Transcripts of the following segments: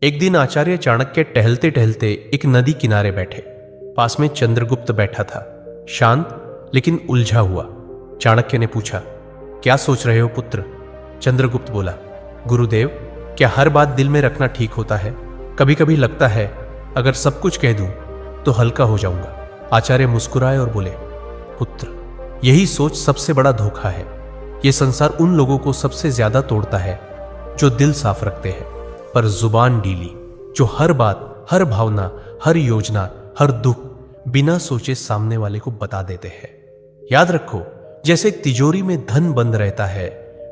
एक दिन आचार्य चाणक्य टहलते टहलते एक नदी किनारे बैठे। पास में चंद्रगुप्त बैठा था, शांत लेकिन उलझा हुआ। चाणक्य ने पूछा, क्या सोच रहे हो पुत्र? चंद्रगुप्त बोला, गुरुदेव, क्या हर बात दिल में रखना ठीक होता है? कभी कभी लगता है अगर सब कुछ कह दूं तो हल्का हो जाऊंगा। आचार्य मुस्कुराए और बोले, पुत्र, यही सोच सबसे बड़ा धोखा है। यह संसार उन लोगों को सबसे ज्यादा तोड़ता है जो दिल साफ रखते हैं पर जुबान ढीली, जो हर बात, हर भावना, हर योजना, हर दुख बिना सोचे सामने वाले को बता देते हैं। याद रखो, जैसे तिजोरी में धन बंद रहता है,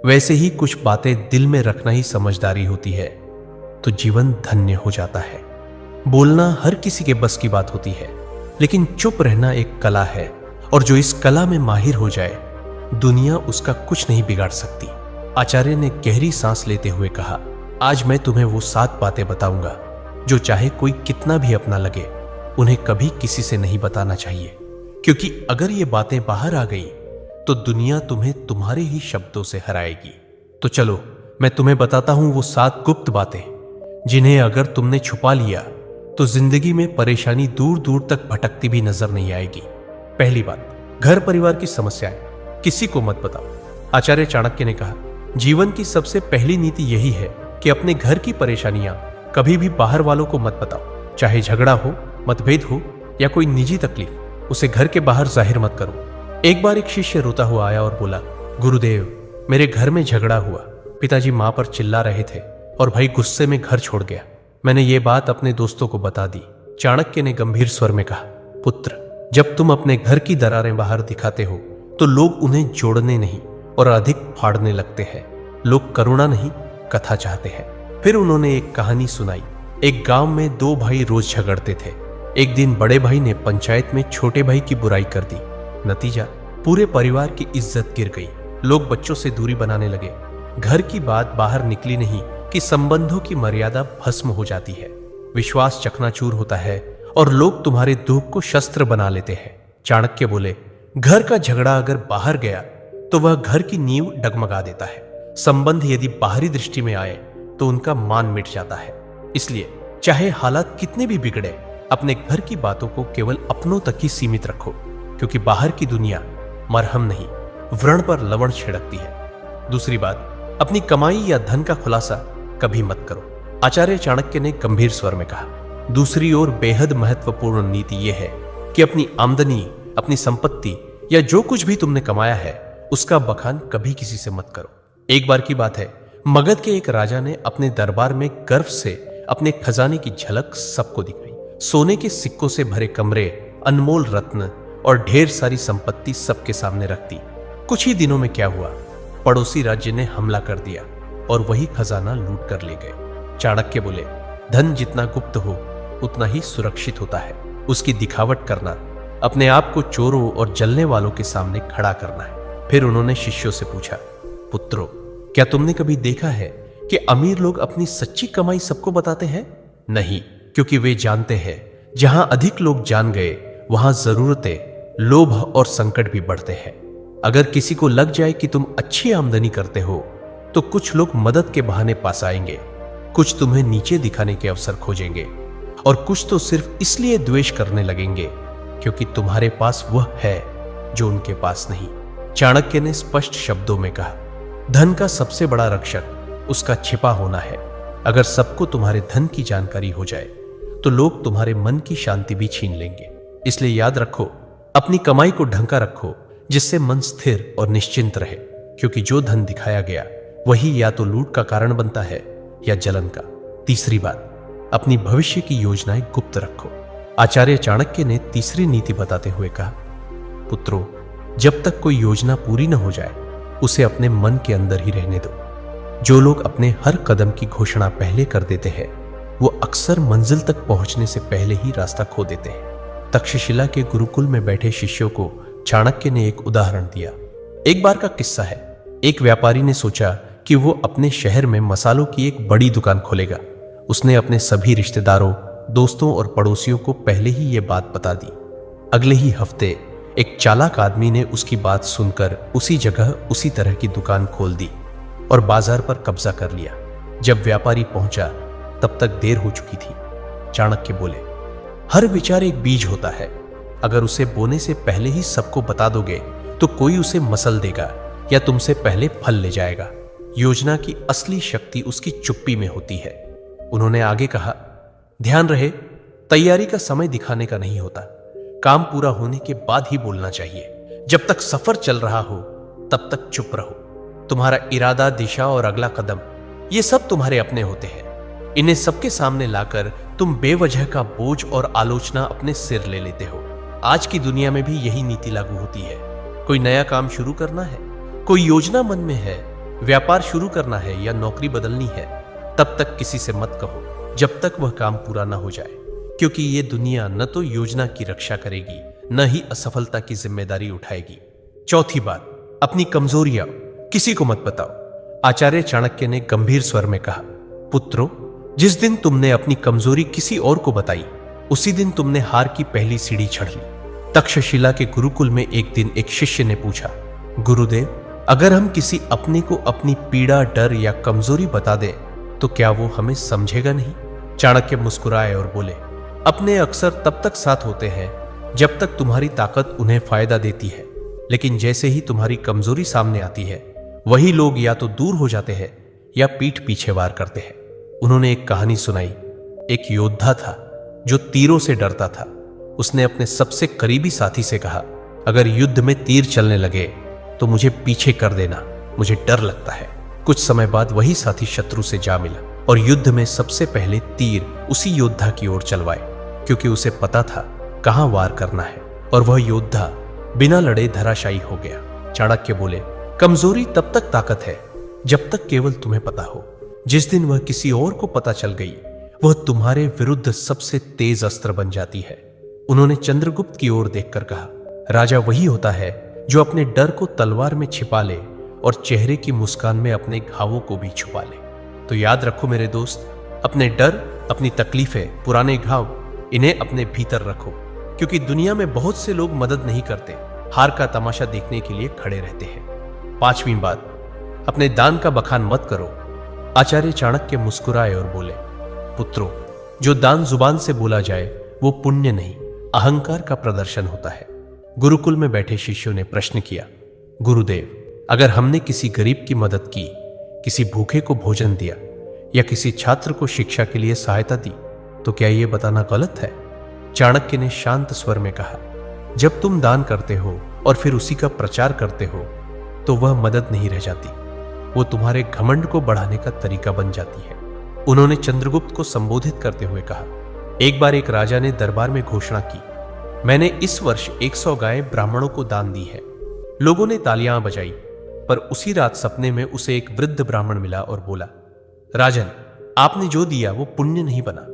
वैसे ही कुछ बातें दिल में रखना ही समझदारी होती है, तो जीवन धन्य हो जाता है। बोलना हर किसी के बस की बात होती है, लेकिन चुप रहना एक कला है, और जो इस कला में माहिर हो जाए, दुनिया उसका कुछ नहीं बिगाड़ सकती। आचार्य ने गहरी सांस लेते हुए कहा, आज मैं तुम्हें वो 7 बातें बताऊंगा जो चाहे कोई कितना भी अपना लगे, उन्हें कभी किसी से नहीं बताना चाहिए, क्योंकि अगर ये बातें बाहर आ गई तो दुनिया तुम्हें तुम्हारे ही शब्दों से हराएगी। तो चलो मैं तुम्हें बताता हूं वो 7 गुप्त बातें, जिन्हें अगर तुमने छुपा लिया तो जिंदगी में परेशानी दूर दूर तक भटकती भी नजर नहीं आएगी। पहली बात, घर परिवार की समस्याएं किसी को मत बताओ। आचार्य चाणक्य ने कहा, जीवन की सबसे पहली नीति यही है कि अपने घर की परेशानियां कभी भी बाहर वालों को मत बताओ। चाहे झगड़ा हो, मतभेद हो या कोई निजी तकलीफ, उसे घर के बाहर जाहिर मत करो। एक बार एक शिष्य रोता हुआ आया और बोला, गुरुदेव, मेरे घर में झगड़ा हुआ। पिताजी मां पर चिल्ला रहे थे और भाई गुस्से में घर छोड़ गया। मैंने ये बात अपने दोस्तों को बता दी। चाणक्य ने गंभीर स्वर में कहा, पुत्र, जब तुम अपने घर की दरारें बाहर दिखाते हो तो लोग उन्हें जोड़ने नहीं और अधिक फाड़ने लगते हैं। लोग करुणा नहीं, कथा चाहते हैं। फिर उन्होंने एक कहानी सुनाई। एक गांव में 2 भाई रोज झगड़ते थे। एक दिन बड़े भाई ने पंचायत में छोटे भाई की बुराई कर दी। नतीजा, पूरे परिवार की इज्जत गिर गई। लोग बच्चों से दूरी बनाने लगे। घर की बात बाहर निकली नहीं कि संबंधों की मर्यादा भस्म हो जाती है, विश्वास चकनाचूर होता है और लोग तुम्हारे दुख को शस्त्र बना लेते हैं। चाणक्य बोले, घर का झगड़ा अगर बाहर गया तो वह घर की नींव डगमगा देता है। संबंध यदि बाहरी दृष्टि में आए तो उनका मान मिट जाता है। इसलिए चाहे हालात कितने भी बिगड़े, अपने घर की बातों को केवल अपनों तक ही सीमित रखो, क्योंकि बाहर की दुनिया मरहम नहीं, व्रण पर लवण छिड़कती है। दूसरी बात, अपनी कमाई या धन का खुलासा कभी मत करो। आचार्य चाणक्य ने गंभीर स्वर में कहा, दूसरी ओर बेहद महत्वपूर्ण नीति यह है कि अपनी आमदनी, अपनी संपत्ति या जो कुछ भी तुमने कमाया है, उसका बखान कभी किसी से मत करो। एक बार की बात है, मगध के एक राजा ने अपने दरबार में गर्व से अपने खजाने की झलक सबको दिखाई। सोने के सिक्कों से भरे कमरे, अनमोल रत्न और ढेर सारी संपत्ति सबके सामने रख दी। कुछ ही दिनों में क्या हुआ, पड़ोसी राज्य ने हमला कर दिया और वही खजाना लूट कर ले गए। चाणक्य बोले, धन जितना गुप्त हो उतना ही सुरक्षित होता है। उसकी दिखावट करना, अपने आप को चोरों और जलने वालों के सामने खड़ा करना है। फिर उन्होंने शिष्यों से पूछा, पुत्रों, क्या तुमने कभी देखा है कि अमीर लोग अपनी सच्ची कमाई सबको बताते हैं? नहीं, क्योंकि वे जानते हैं जहां अधिक लोग जान गए वहां जरूरतें, लोभ और संकट भी बढ़ते हैं। अगर किसी को लग जाए कि तुम अच्छी आमदनी करते हो तो कुछ लोग मदद के बहाने पास आएंगे, कुछ तुम्हें नीचे दिखाने के अवसर खोजेंगे और कुछ तो सिर्फ इसलिए द्वेष करने लगेंगे क्योंकि तुम्हारे पास वह है जो उनके पास नहीं। चाणक्य ने स्पष्ट शब्दों में कहा, धन का सबसे बड़ा रक्षक उसका छिपा होना है। अगर सबको तुम्हारे धन की जानकारी हो जाए तो लोग तुम्हारे मन की शांति भी छीन लेंगे। इसलिए याद रखो, अपनी कमाई को ढंका रखो जिससे मन स्थिर और निश्चिंत रहे, क्योंकि जो धन दिखाया गया वही या तो लूट का कारण बनता है या जलन का। तीसरी बात, अपनी भविष्य की योजनाएं गुप्त रखो। आचार्य चाणक्य ने तीसरी नीति बताते हुए कहा, पुत्रों, जब तक कोई योजना पूरी न हो जाए उसे अपने मन के अंदर ही रहने दो। जो लोग अपने हर कदम की घोषणा पहले कर देते हैं वो अक्सर मंजिल तक पहुंचने से पहले ही रास्ता खो देते हैं। तक्षशिला के गुरुकुल में बैठे शिष्यों को चाणक्य ने एक उदाहरण दिया। एक बार का किस्सा है। एक व्यापारी ने सोचा कि वो अपने शहर में मसालों की एक बड़ी दुकान खोलेगा। उसने अपने सभी रिश्तेदारों, दोस्तों और पड़ोसियों को पहले ही ये बात बता दी। अगले ही हफ्ते एक चालाक आदमी ने उसकी बात सुनकर उसी जगह उसी तरह की दुकान खोल दी और बाजार पर कब्जा कर लिया। जब व्यापारी पहुंचा तब तक देर हो चुकी थी। चाणक्य बोले, हर विचार एक बीज होता है। अगर उसे बोने से पहले ही सबको बता दोगे तो कोई उसे मसल देगा या तुमसे पहले फल ले जाएगा। योजना की असली शक्ति उसकी चुप्पी में होती है। उन्होंने आगे कहा, ध्यान रहे, तैयारी का समय दिखाने का नहीं होता। काम पूरा होने के बाद ही बोलना चाहिए। जब तक सफर चल रहा हो तब तक चुप रहो। तुम्हारा इरादा, दिशा और अगला कदम, ये सब तुम्हारे अपने होते हैं। इन्हें सबके सामने लाकर तुम बेवजह का बोझ और आलोचना अपने सिर ले लेते हो। आज की दुनिया में भी यही नीति लागू होती है। कोई नया काम शुरू करना है, कोई योजना मन में है, व्यापार शुरू करना है या नौकरी बदलनी है, तब तक किसी से मत कहो जब तक वह काम पूरा ना हो जाए, क्योंकि ये दुनिया न तो योजना की रक्षा करेगी न ही असफलता की जिम्मेदारी उठाएगी। चौथी बात, अपनी कमजोरियां किसी को मत बताओ। आचार्य चाणक्य ने गंभीर स्वर में कहा, पुत्रों, जिस दिन तुमने अपनी कमजोरी किसी और को बताई उसी दिन तुमने हार की पहली सीढ़ी चढ़ ली। तक्षशिला के गुरुकुल में एक दिन एक शिष्य ने पूछा, गुरुदेव, अगर हम किसी अपने को अपनी पीड़ा, डर या कमजोरी बता दें तो क्या वो हमें समझेगा नहीं? चाणक्य मुस्कुराए और बोले, अपने अक्सर तब तक साथ होते हैं जब तक तुम्हारी ताकत उन्हें फायदा देती है, लेकिन जैसे ही तुम्हारी कमजोरी सामने आती है वही लोग या तो दूर हो जाते हैं या पीठ पीछे वार करते हैं। उन्होंने एक कहानी सुनाई। एक योद्धा था जो तीरों से डरता था। उसने अपने सबसे करीबी साथी से कहा, अगर युद्ध में तीर चलने लगे तो मुझे पीछे कर देना, मुझे डर लगता है। कुछ समय बाद वही साथी शत्रु से जा मिला और युद्ध में सबसे पहले तीर उसी योद्धा की ओर चलवाए, क्योंकि उसे पता था कहां वार करना है, और वह योद्धा बिना लड़े धराशायी हो गया। चाणक्य बोले, कमजोरी तब तक ताकत है जब तक केवल तुम्हें पता हो। जिस दिन वह किसी और को पता चल गई वह तुम्हारे विरुद्ध सबसे तेज अस्त्र बन जाती है। उन्होंने चंद्रगुप्त की ओर देखकर कहा, राजा वही होता है जो अपने डर को तलवार में छिपा ले और चेहरे की मुस्कान में अपने घावों को भी छुपा ले। तो याद रखो मेरे दोस्त, अपने डर, अपनी तकलीफें, पुराने घाव, इन्हें अपने भीतर रखो, क्योंकि दुनिया में बहुत से लोग मदद नहीं करते, हार का तमाशा देखने के लिए खड़े रहते हैं। पांचवी बात, अपने दान का बखान मत करो। आचार्य चाणक्य मुस्कुराए और बोले, पुत्रों, जो दान जुबान से बोला जाए वो पुण्य नहीं, अहंकार का प्रदर्शन होता है। गुरुकुल में बैठे शिष्यों ने प्रश्न किया, गुरुदेव, अगर हमने किसी गरीब की मदद की, किसी भूखे को भोजन दिया या किसी छात्र को शिक्षा के लिए सहायता दी, तो क्या यह बताना गलत है? चाणक्य ने शांत स्वर में कहा, जब तुम दान करते हो और फिर उसी का प्रचार करते हो तो वह मदद नहीं रह जाती, वो तुम्हारे घमंड को बढ़ाने का तरीका बन जाती है। उन्होंने चंद्रगुप्त को संबोधित करते हुए कहा, एक बार एक राजा ने दरबार में घोषणा की, मैंने इस वर्ष 100 गायें ब्राह्मणों को दान दी है। लोगों ने तालियां बजाई, पर उसी रात सपने में उसे एक वृद्ध ब्राह्मण मिला और बोला, राजन, आपने जो दिया वो पुण्य नहीं बना,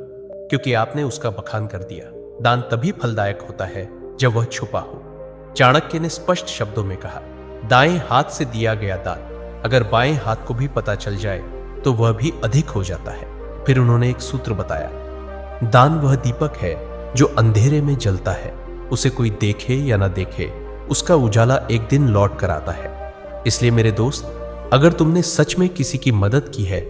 क्योंकि आपने उसका बखान कर दिया। दान तभी फलदायक होता है जब वह छुपा हो। चाणक्य ने स्पष्ट शब्दों में कहा, दाएं हाथ से दिया गया दान अगर बाएं हाथ को भी पता चल जाए तो वह भी अधिक हो जाता है। फिर उन्होंने एक सूत्र बताया, दान वह दीपक है जो अंधेरे में जलता है, उसे कोई देखे या ना देखे, उसका उजाला एक दिन लौट कर आता है। इसलिए मेरे दोस्त, अगर तुमने सच में किसी की मदद की है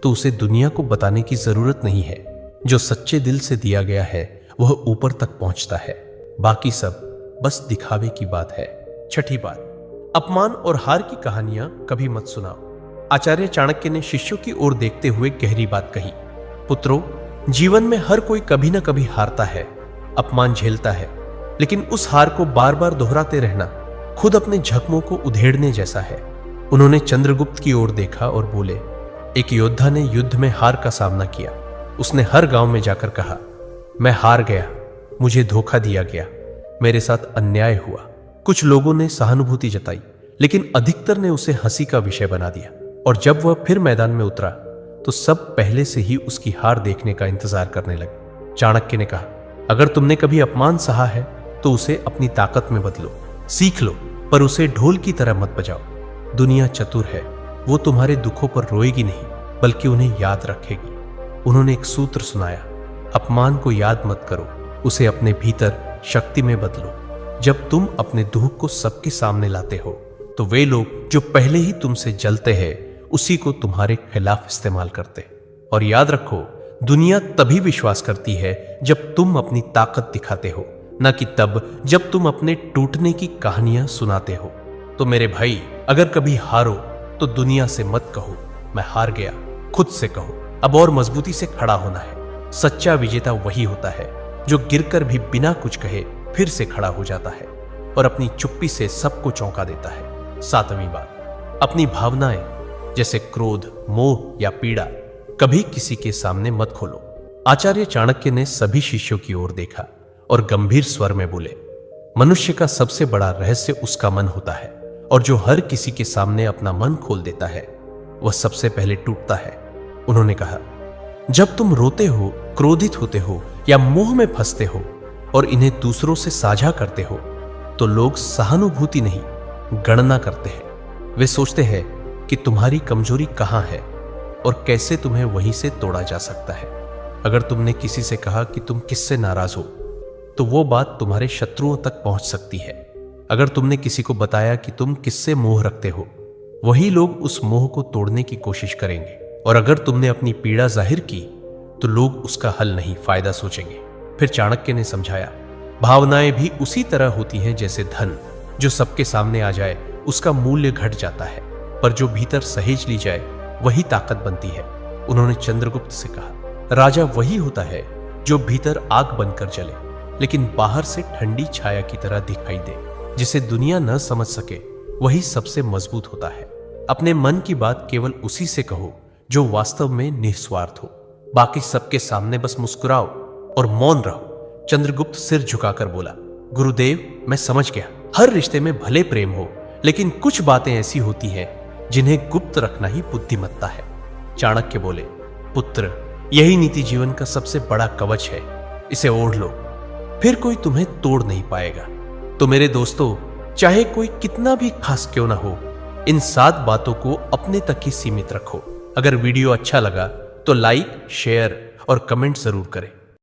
तो उसे दुनिया को बताने की जरूरत नहीं है। जो सच्चे दिल से दिया गया है वह ऊपर तक पहुंचता है, बाकी सब बस दिखावे की बात है। छठी बात, अपमान और हार की कहानियां कभी मत सुनाओ। आचार्य चाणक्य ने शिष्यों की ओर देखते हुए गहरी बात कही, पुत्रों, जीवन में हर कोई कभी ना कभी हारता है, अपमान झेलता है, लेकिन उस हार को बार बार दोहराते रहना खुद अपने जख्मों को उधेड़ने जैसा है। उन्होंने चंद्रगुप्त की ओर देखा और बोले, एक योद्धा ने युद्ध में हार का सामना किया। उसने हर गांव में जाकर कहा, मैं हार गया, मुझे धोखा दिया गया, मेरे साथ अन्याय हुआ। कुछ लोगों ने सहानुभूति जताई, लेकिन अधिकतर ने उसे हंसी का विषय बना दिया, और जब वह फिर मैदान में उतरा तो सब पहले से ही उसकी हार देखने का इंतजार करने लगे। चाणक्य ने कहा, अगर तुमने कभी अपमान सहा है तो उसे अपनी ताकत में बदलो, सीख लो, पर उसे ढोल की तरह मत बजाओ। दुनिया चतुर है, वो तुम्हारे दुखों पर रोएगी नहीं बल्कि उन्हें याद रखेगी। उन्होंने एक सूत्र सुनाया, अपमान को याद मत करो, उसे अपने भीतर शक्ति में बदलो। जब तुम अपने दुख को सबके सामने लाते हो तो वे लोग जो पहले ही तुमसे जलते हैं उसी को तुम्हारे खिलाफ इस्तेमाल करते। और याद रखो, दुनिया तभी विश्वास करती है जब तुम अपनी ताकत दिखाते हो, न कि तब जब तुम अपने टूटने की कहानियां सुनाते हो। तो मेरे भाई, अगर कभी हारो तो दुनिया से मत कहो मैं हार गया, खुद से कहो अब और मजबूती से खड़ा होना है। सच्चा विजेता वही होता है जो गिरकर भी बिना कुछ कहे फिर से खड़ा हो जाता है और अपनी चुप्पी से सबको चौंका देता है। 7वीं बात, अपनी भावनाएं जैसे क्रोध, मोह या पीड़ा कभी किसी के सामने मत खोलो। आचार्य चाणक्य ने सभी शिष्यों की ओर देखा और गंभीर स्वर में बोले, मनुष्य का सबसे बड़ा रहस्य उसका मन होता है और जो हर किसी के सामने अपना मन खोल देता है वह सबसे पहले टूटता है। उन्होंने कहा, जब तुम रोते हो, क्रोधित होते हो या मोह में फंसते हो और इन्हें दूसरों से साझा करते हो तो लोग सहानुभूति नहीं, गणना करते हैं। वे सोचते हैं कि तुम्हारी कमजोरी कहां है और कैसे तुम्हें वहीं से तोड़ा जा सकता है। अगर तुमने किसी से कहा कि तुम किससे नाराज हो तो वो बात तुम्हारे शत्रुओं तक पहुंच सकती है। अगर तुमने किसी को बताया कि तुम किससे मोह रखते हो, वही लोग उस मोह को तोड़ने की कोशिश करेंगे। और अगर तुमने अपनी पीड़ा जाहिर की तो लोग उसका हल नहीं, फायदा सोचेंगे। फिर चाणक्य ने समझाया, भावनाएं भी उसी तरह होती हैं जैसे धन, जो सबके सामने आ जाए उसका मूल्य घट जाता है, पर जो भीतर सहेज ली जाए वही ताकत बनती है। उन्होंने चंद्रगुप्त से कहा, राजा वही होता है जो भीतर आग बनकर जले लेकिन बाहर से ठंडी छाया की तरह दिखाई दे। जिसे दुनिया न समझ सके वही सबसे मजबूत होता है। अपने मन की बात केवल उसी से कहो जो वास्तव में निस्वार्थ हो। बाकी सबके सामने बस मुस्कुराओ और मौन रहो। चंद्रगुप्त सिर झुकाकर बोला, गुरुदेव, मैं समझ गया। हर रिश्ते में भले प्रेम हो, लेकिन कुछ बातें ऐसी होती हैं जिन्हें गुप्त रखना ही बुद्धिमत्ता है। चाणक्य बोले, पुत्र, यही नीति जीवन का सबसे बड़ा कवच है। इसे ओढ़ लो, फिर कोई तुम्हें तोड़ नहीं पाएगा। तो मेरे दोस्तों, चाहे कोई कितना भी खास क्यों ना हो, इन 7 बातों को अपने तक ही सीमित रखो। अगर वीडियो अच्छा लगा तो लाइक, शेयर और कमेंट जरूर करें।